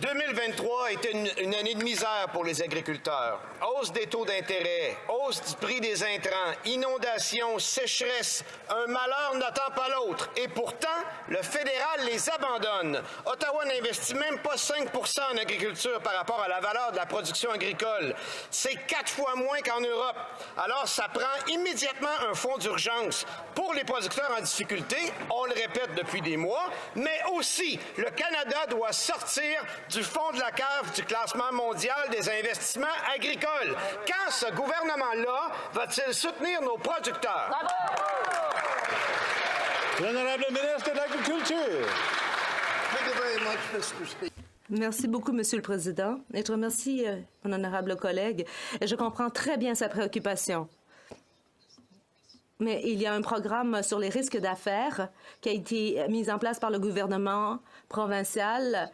2023 était une année de misère pour les agriculteurs. Hausse des taux d'intérêt, hausse du prix des intrants, inondations, sécheresse, un malheur n'attend pas l'autre. Et pourtant, le fédéral les abandonne. Ottawa n'investit même pas 5 % en agriculture par rapport à la valeur de la production agricole. C'est 4 fois moins qu'en Europe. Alors, ça prend immédiatement un fonds d'urgence pour les producteurs en difficulté, on le répète depuis des mois, mais aussi le Canada doit sortir du fond de la cave du classement mondial des investissements agricoles. Quand ce gouvernement-là va-t-il soutenir nos producteurs? L'honorable ministre de l'Agriculture. Merci beaucoup, Monsieur le Président. Et je remercie mon honorable collègue. Et je comprends très bien sa préoccupation. Mais il y a un programme sur les risques d'affaires qui a été mis en place par le gouvernement provincial,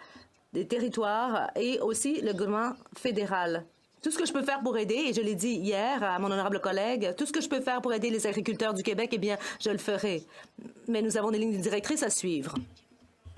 des territoires et aussi le gouvernement fédéral. Tout ce que je peux faire pour aider, et je l'ai dit hier à mon honorable collègue, tout ce que je peux faire pour aider les agriculteurs du Québec, eh bien, je le ferai. Mais nous avons des lignes directrices à suivre.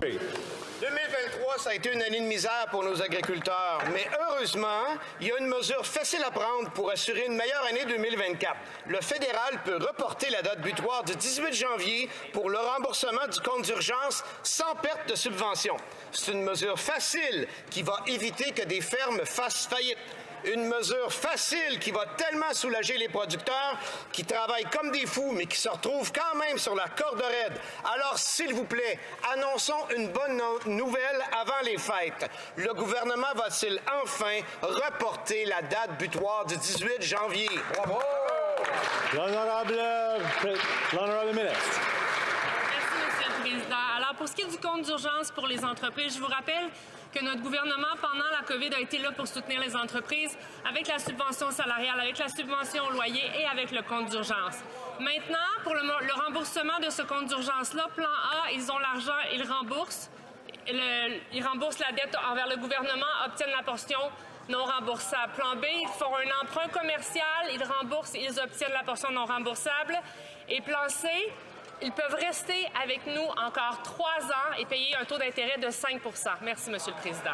2023, ça a été une année de misère pour nos agriculteurs. Mais heureusement, il y a une mesure facile à prendre pour assurer une meilleure année 2024. Le fédéral peut reporter la date butoir du 18 janvier pour le remboursement du compte d'urgence sans perte de subvention. C'est une mesure facile qui va éviter que des fermes fassent faillite. Une mesure facile qui va tellement soulager les producteurs qui travaillent comme des fous, mais qui se retrouvent quand même sur la corde raide. Alors, s'il vous plaît, annonçons une bonne nouvelle avant les fêtes. Le gouvernement va-t-il enfin reporter la date butoir du 18 janvier? Bravo! L'honorable ministre. Merci, Monsieur le Président. Alors, pour ce qui est du compte d'urgence pour les entreprises, je vous rappelle que notre gouvernement, pendant la COVID, a été là pour soutenir les entreprises avec la subvention salariale, avec la subvention au loyer et avec le compte d'urgence. Maintenant, pour le remboursement de ce compte d'urgence-là, Plan A, ils ont l'argent, ils remboursent. Ils remboursent la dette envers le gouvernement, obtiennent la portion non remboursable. Plan B, ils font un emprunt commercial, ils remboursent, ils obtiennent la portion non remboursable. Et Plan C, ils peuvent rester avec nous encore 3 ans et payer un taux d'intérêt de 5 %. Merci, Monsieur le Président.